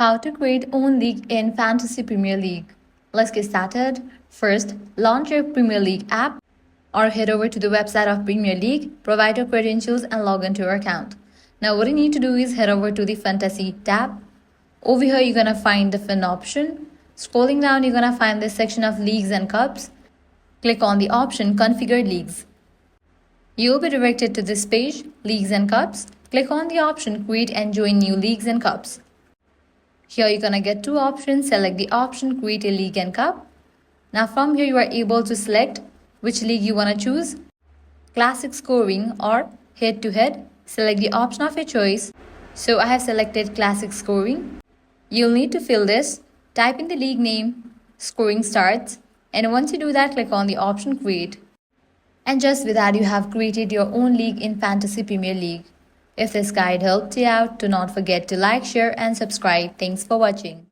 How to create own league in Fantasy Premier League. Let's get started. First, launch your Premier League app or head over to the website of Premier League, provide your credentials and log into your account. Now what you need to do is head over to the Fantasy tab. Over here you're gonna find the Fin option. Scrolling down you're gonna find this section of Leagues and Cups. Click on the option Configure Leagues. You will be directed to this page, Leagues and Cups. Click on the option Create and Join New Leagues and Cups. Here you're gonna get two options. Select the option Create a League and Cup. Now from here you are able to select which league you wanna choose, Classic Scoring or Head to Head. Select the option of your choice. So I have selected Classic Scoring. You'll need to fill this. Type in the league name, scoring starts, and once you do that, click on the option Create. And just with that, you have created your own league in Fantasy Premier League. If this guide helped you out, do not forget to like, share and subscribe. Thanks for watching.